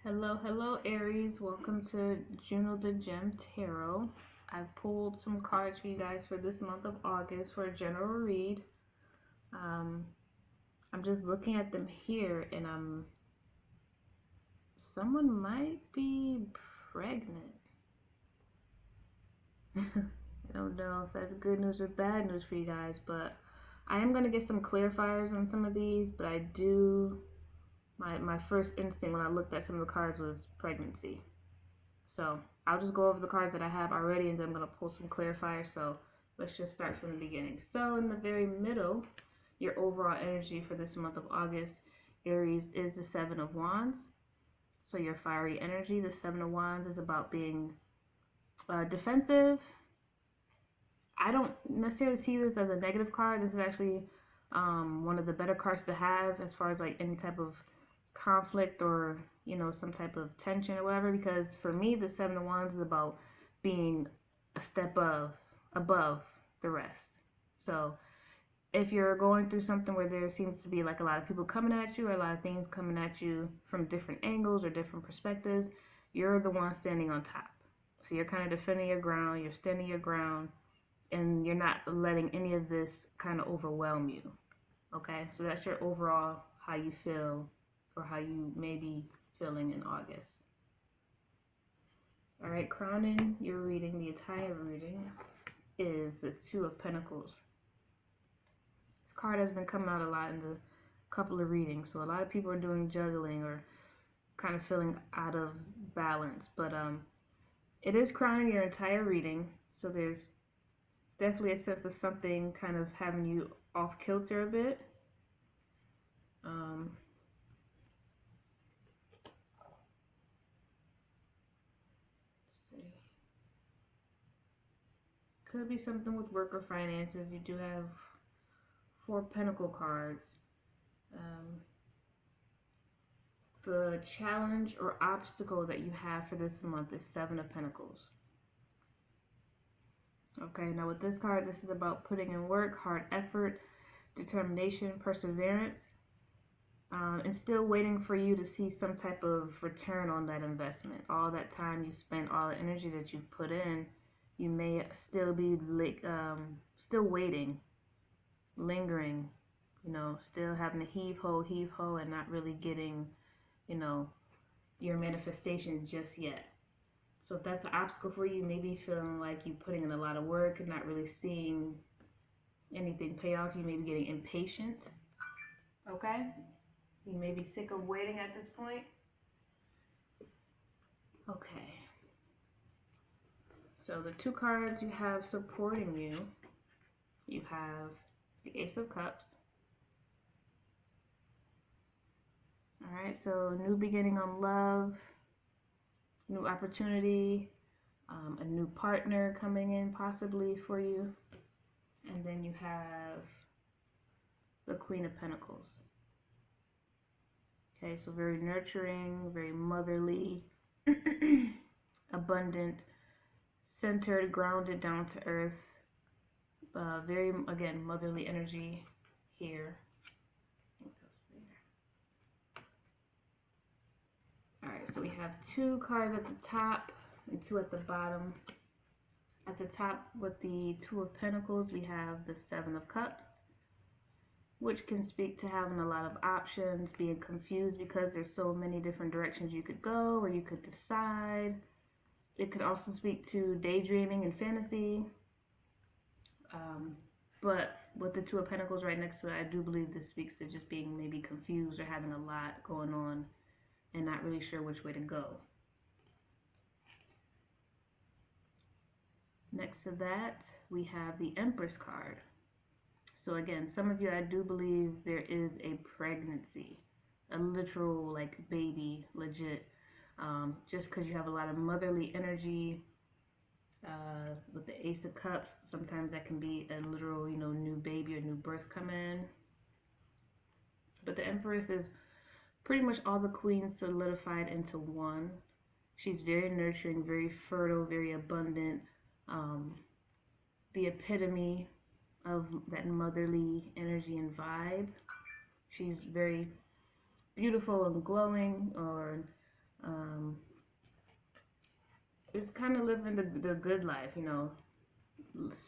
Hello, Aries. Welcome to Juno the Gem Tarot. I've pulled some cards for you guys for this month of August for a general read. Um, I'm just looking at them here, and someone might be pregnant. I don't know if that's good news or bad news for you guys, but I am gonna get some clarifiers on some of these. But I do my first instinct when I looked at some of the cards was pregnancy. So I'll just go over the cards that I have already, and then I'm going to pull some clarifiers. So let's just start from the beginning. So in the very middle, your overall energy for this month of August, Aries, is the Seven of Wands. So your fiery energy, the Seven of Wands, is about being defensive. I don't necessarily see this as a negative card. This is actually one of the better cards to have as far as like any type of conflict or some type of tension or whatever, because for me the Seven of Wands is about being a step above the rest. So if you're going through something where there seems to be like a lot of people coming at you or a lot of things coming at you from different angles or different perspectives, you're the one standing on top. So you're kind of defending your ground, you're standing your ground, and you're not letting any of this kind of overwhelm you. Okay, so that's your overall how you feel or how you may be feeling in August. All right, crowning your reading, the entire reading, is the Two of Pentacles. This card has been coming out a lot in the couple of readings, so a lot of people are doing juggling or kind of feeling out of balance, but it is crowning your entire reading, so there's definitely a sense of something kind of having you off kilter a bit. Let's see. Could be something with work or finances. You do have Four Pentacle cards. Um, the challenge or obstacle that you have for this month is Seven of Pentacles. Okay, now with this card, this is about putting in work, hard effort, determination, perseverance, and still waiting for you to see some type of return on that investment. All that time you spent, all the energy that you put in, you may still be still waiting, lingering, still having to heave ho, and not really getting, your manifestation just yet. So if that's an obstacle for you, maybe feeling like you're putting in a lot of work and not really seeing anything pay off, you may be getting impatient. Okay? You may be sick of waiting at this point. Okay. So the two cards you have supporting you, you have the Ace of Cups. Alright, so new beginning on love, new opportunity, a new partner coming in possibly for you. And then you have the Queen of Pentacles. Okay, so very nurturing, very motherly, abundant, centered, grounded, down to earth. Very, again, motherly energy here. Alright, so we have two cards at the top and two at the bottom. At the top with the Two of Pentacles, we have the Seven of Cups, which can speak to having a lot of options, being confused because there's so many different directions you could go or you could decide. It could also speak to daydreaming and fantasy. But with the Two of Pentacles right next to it, I do believe this speaks to just being maybe confused or having a lot going on and not really sure which way to go. Next to that, we have the Empress card. So again, some of you, I do believe there is a pregnancy, a literal like baby, legit. Just because you have a lot of motherly energy with the Ace of Cups, sometimes that can be a literal, new baby or new birth coming in. But the Empress is pretty much all the queens solidified into one. She's very nurturing, very fertile, very abundant. The epitome of that motherly energy and vibe. She's very beautiful and glowing, or Um, it's kind of living the good life, you know,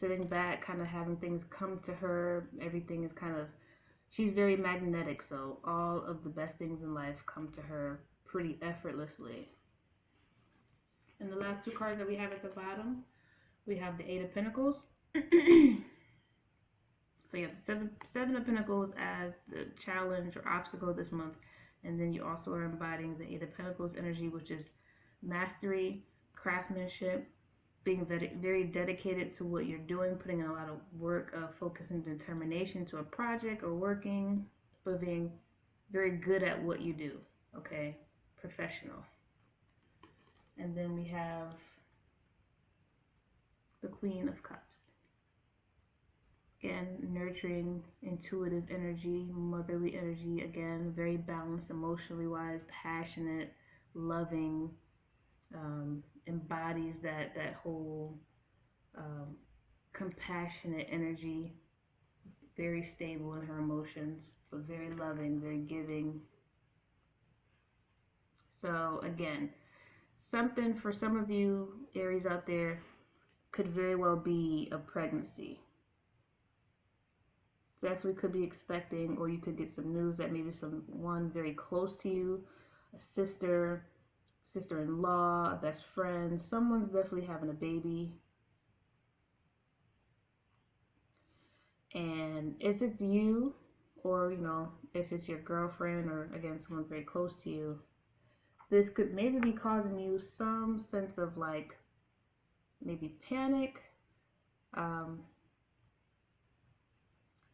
sitting back, kind of having things come to her. Everything is kind of, she's very magnetic, so all of the best things in life come to her pretty effortlessly. And the last two cards that we have at the bottom, we have the Eight of Pentacles. So you have the seven of Pentacles as the challenge or obstacle this month, and then you also are embodying the Eight of Pentacles energy, which is mastery, craftsmanship, being very, very dedicated to what you're doing, putting in a lot of work, focus and determination to a project or working, but being very good at what you do. Okay, professional. And then we have the Queen of Cups. Again, nurturing, intuitive energy, motherly energy. Again, very balanced emotionally wise, passionate, loving, embodies that whole compassionate energy. Very stable in her emotions, but very loving, very giving. So again, something for some of you Aries out there could very well be a pregnancy. Definitely could be expecting, or you could get some news that maybe someone very close to you, a sister, sister-in-law, a best friend, someone's definitely having a baby. And if it's you, or you know, if it's your girlfriend, or again someone very close to you, this could maybe be causing you some sense of like maybe panic,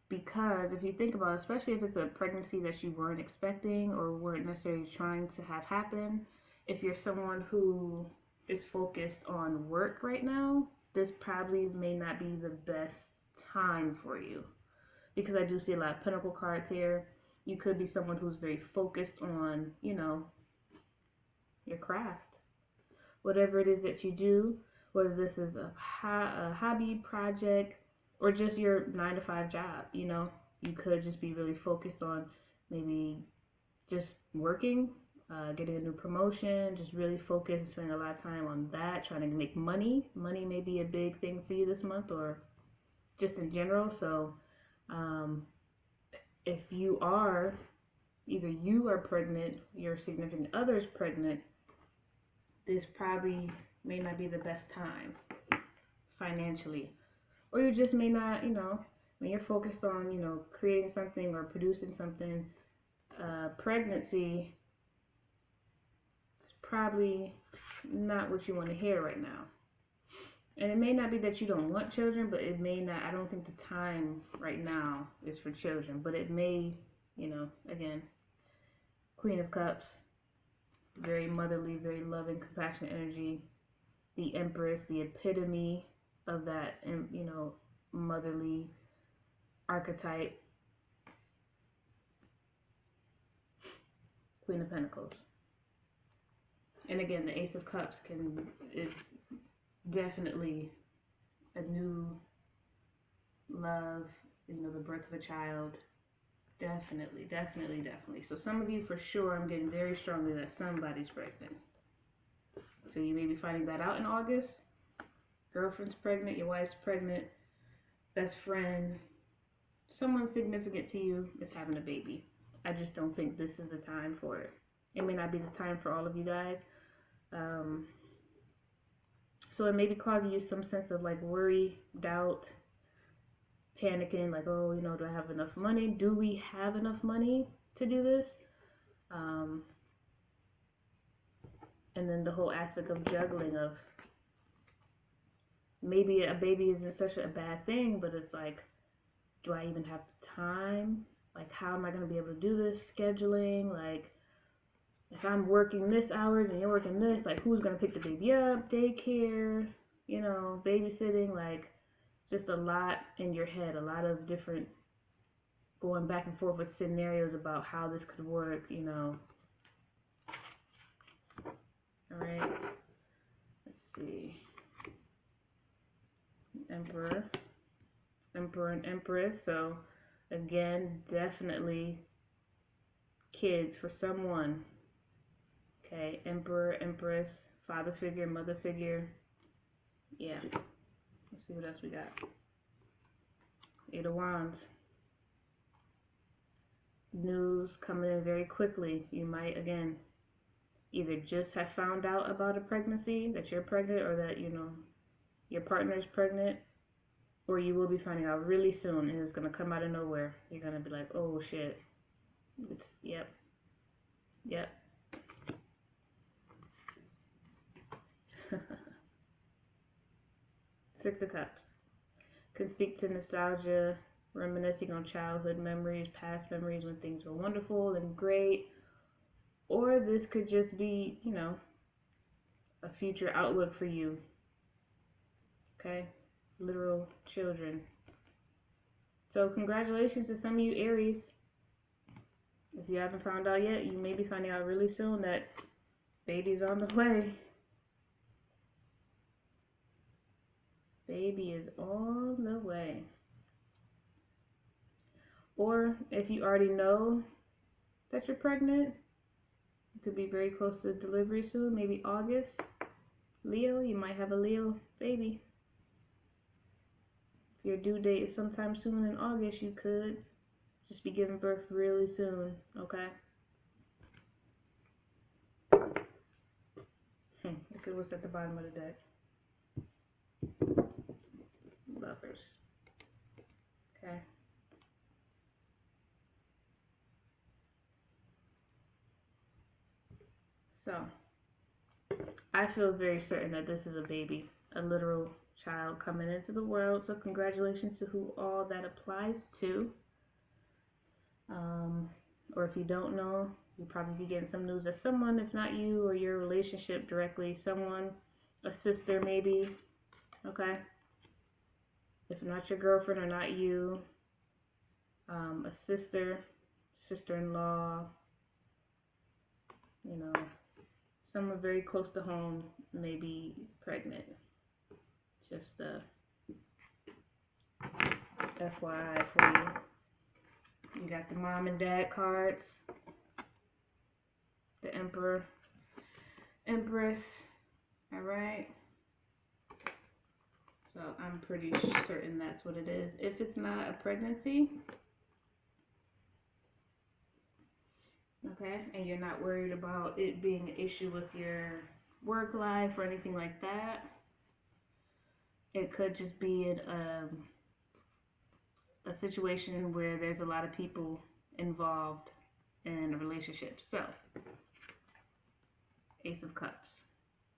because if you think about it, especially if it's a pregnancy that you weren't expecting or weren't necessarily trying to have happen, if you're someone who is focused on work right now, this probably may not be the best time for you, because I do see a lot of pentacle cards here. You could be someone who's very focused on, you know, your craft, whatever it is that you do, whether this is a hobby project or just your 9 to 5 job. You know, you could just be really focused on maybe just working, getting a new promotion, just really focused, spending a lot of time on that, trying to make money. Money may be a big thing for you this month, or just in general. So if you are, either you are pregnant, your significant other's pregnant, this probably may not be the best time financially. Or you just may not, you know, when you're focused on, you know, creating something or producing something, pregnancy is probably not what you want to hear right now. And it may not be that you don't want children, but it may not, I don't think the time right now is for children. But it may, you know, again, Queen of Cups, very motherly, very loving, compassionate energy. The Empress, the epitome of that, you know, motherly archetype. Queen of Pentacles. And again, the Ace of Cups is definitely a new love, you know, the birth of a child. Definitely, definitely, definitely. So some of you, for sure, I'm getting very strongly that somebody's pregnant. So you may be finding that out in August. Girlfriend's pregnant, your wife's pregnant, best friend, someone significant to you is having a baby. I just don't think this is the time for it. It may not be the time for all of you guys. So it may be causing you some sense of like worry, doubt, panicking, like, oh, you know, do I have enough money? Do we have enough money to do this? And then the whole aspect of juggling of maybe a baby isn't such a bad thing, but it's like, do I even have time? Like, how am I going to be able to do this? Scheduling, like, if I'm working this hours and you're working this, like, who's going to pick the baby up? Daycare, you know, babysitting, like, just a lot in your head, a lot of different going back and forth with scenarios about how this could work, you know. All right, let's see. Emperor and Empress. So again, definitely kids for someone. Okay, Emperor, Empress, father figure, mother figure. Yeah. Let's see what else we got. Eight of Wands. News coming in very quickly. You might, again, either just have found out about a pregnancy, that you're pregnant, or that, your partner is pregnant, or you will be finding out really soon, and it's going to come out of nowhere. You're going to be like, oh, shit. Yep. Six of Cups. Can speak to nostalgia, reminiscing on childhood memories, past memories when things were wonderful and great. Or this could just be, a future outlook for you. Okay? Literal children. So congratulations to some of you Aries. If you haven't found out yet, you may be finding out really soon that baby's on the way. Baby is on the way. Or if you already know that you're pregnant, you could be very close to delivery soon, maybe August. Leo, you might have a Leo baby. If your due date is sometime soon in August, you could just be giving birth really soon, okay? Look at what's at the bottom of the deck. Lovers. Okay. So, I feel very certain that this is a baby, a literal child coming into the world. So congratulations to who all that applies to. Or if you don't know, you'll probably be getting some news that someone, if not you or your relationship directly, someone, a sister maybe, okay? If not your girlfriend or not you, a sister, sister-in-law, someone very close to home may be pregnant. Just FYI for you. You got the mom and dad cards, the Emperor, Empress, all right? So I'm pretty certain that's what it is. If it's not a pregnancy, okay, and you're not worried about it being an issue with your work life or anything like that, it could just be a situation where there's a lot of people involved in a relationship. So, Ace of Cups.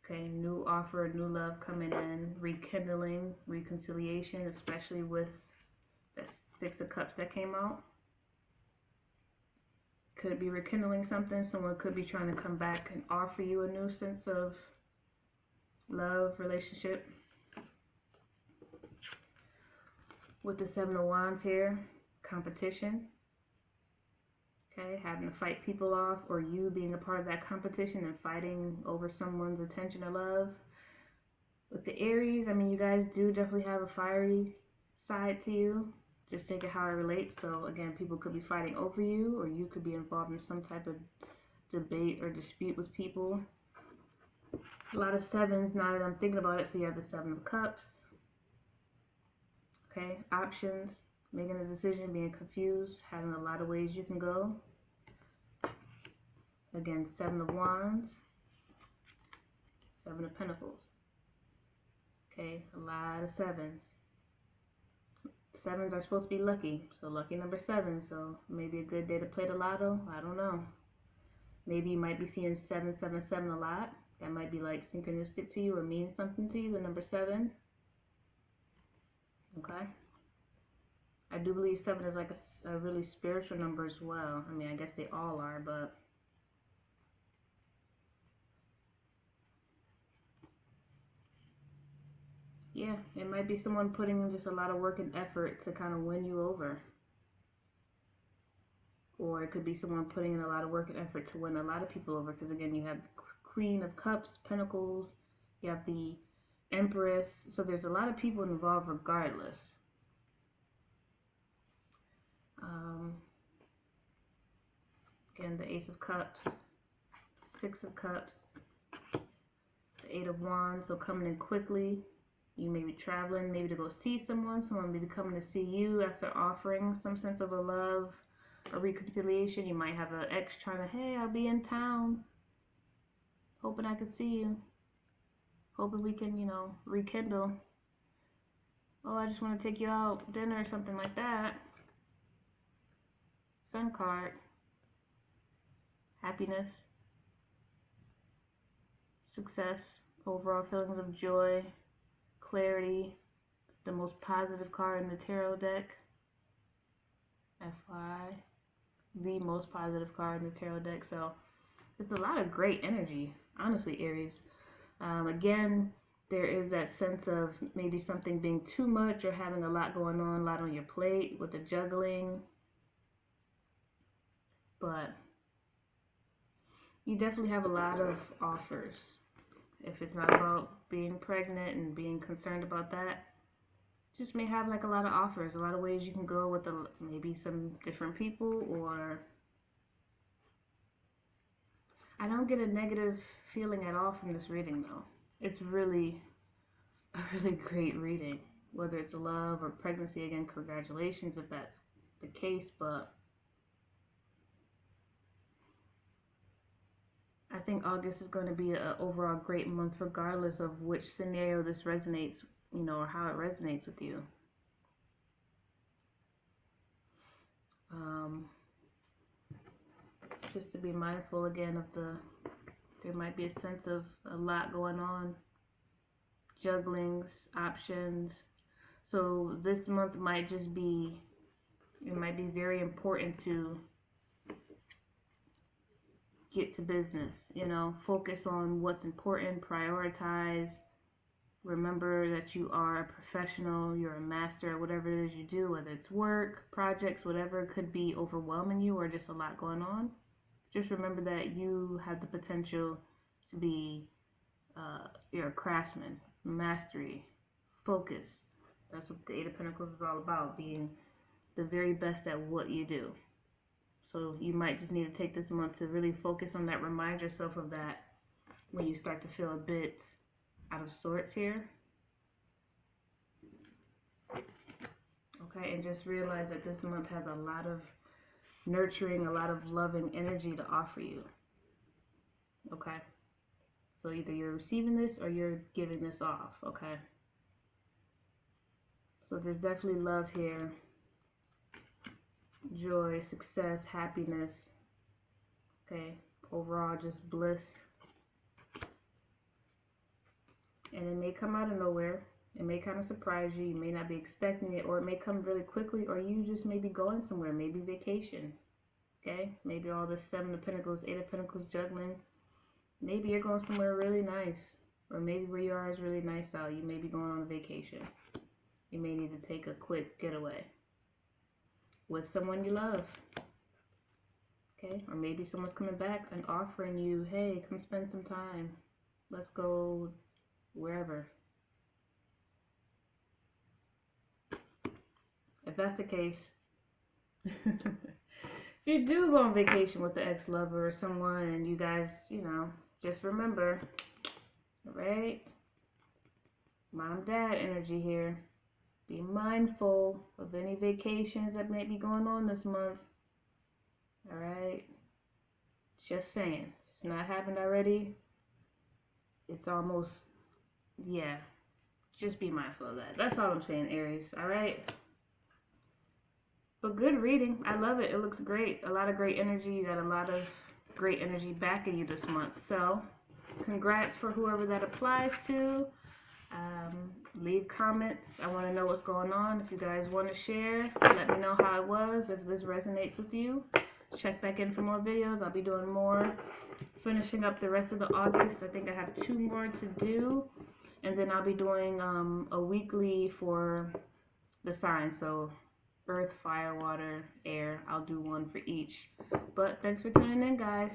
Okay, new offer, new love coming in, rekindling, reconciliation, especially with the Six of Cups that came out. Could be rekindling something. Someone could be trying to come back and offer you a new sense of love, relationship. With the Seven of Wands here, competition. Okay, having to fight people off, or you being a part of that competition and fighting over someone's attention or love. With the Aries, you guys do definitely have a fiery side to you. Just take it how it relates. So again, people could be fighting over you, or you could be involved in some type of debate or dispute with people. A lot of sevens now that I'm thinking about it. So you have the Seven of Cups. Okay, options, making a decision, being confused, having a lot of ways you can go. Again, Seven of Wands, Seven of Pentacles. Okay, a lot of sevens. Sevens are supposed to be lucky, so lucky number 7. So maybe a good day to play the lotto. I don't know. Maybe you might be seeing 777 a lot. That might be like synchronistic to you or mean something to you, the number 7. Okay. I do believe 7 is like a really spiritual number as well. I guess they all are, but yeah, it might be someone putting in just a lot of work and effort to kind of win you over. Or it could be someone putting in a lot of work and effort to win a lot of people over. Because again, you have Queen of Cups, Pentacles, you have the Empress. So there's a lot of people involved regardless. Again, the Ace of Cups, Six of Cups, the Eight of Wands, so coming in quickly. You may be traveling, maybe to go see someone may be coming to see you after offering some sense of a love or reconciliation. You might have an ex trying to, hey, I'll be in town, hoping I could see you, hoping we can, rekindle. Oh, I just want to take you out dinner or something like that. Sun card, happiness, success, overall feelings of joy, clarity, the most positive card in the tarot deck. FYI, the most positive card in the tarot deck. So it's a lot of great energy, honestly, Aries. Again, there is that sense of maybe something being too much or having a lot going on, a lot on your plate with the juggling. But you definitely have a lot of offers. If it's not about being pregnant and being concerned about that, just may have like a lot of offers, a lot of ways you can go with maybe some different people. Or I don't get a negative feeling at all from this reading though. It's really a really great reading. Whether it's love or pregnancy, again, congratulations if that's the case, but I think August is going to be an overall great month regardless of which scenario this resonates, or how it resonates with you. Just to be mindful again of there might be a sense of a lot going on, jugglings, options. So this month might just be, it might be very important to get to business, focus on what's important, prioritize. Remember that you are a professional, you're a master at whatever it is you do, whether it's work, projects, whatever could be overwhelming you or just a lot going on. Just remember that you have the potential to be, you're a craftsman, mastery, focus. That's what the Eight of Pentacles is all about, being the very best at what you do. So you might just need to take this month to really focus on that, remind yourself of that when you start to feel a bit out of sorts here. Okay, and just realize that this month has a lot of nurturing, a lot of loving energy to offer you. Okay, so either you're receiving this or you're giving this off. Okay, so there's definitely love here, joy, success, happiness. Okay, overall just bliss. And it may come out of nowhere. It may kind of surprise you. You may not be expecting it, or it may come really quickly, or you just may be going somewhere, maybe vacation. Okay? Maybe all this Seven of Pentacles, Eight of Pentacles juggling. Maybe you're going somewhere really nice, or maybe where you are is really nice out. You may be going on a vacation. You may need to take a quick getaway with someone you love. Okay? Or maybe someone's coming back and offering you, hey, come spend some time. Let's go wherever. If that's the case, if you do go on vacation with the ex-lover or someone and you guys, just remember, alright, mom, dad energy here. Be mindful of any vacations that may be going on this month. Alright? Just saying. It's not happened already. It's almost, yeah. Just be mindful of that. That's all I'm saying, Aries. Alright? But good reading. I love it. It looks great. A lot of great energy. You got a lot of great energy backing you this month. So, congrats for whoever that applies to. Leave comments. I want to know what's going on. If you guys want to share, let me know how it was. If this resonates with you, check back in for more videos. I'll be doing more. Finishing up the rest of the August. I think I have 2 more to do. And then I'll be doing a weekly for the signs. So, earth, fire, water, air. I'll do one for each. But thanks for tuning in, guys.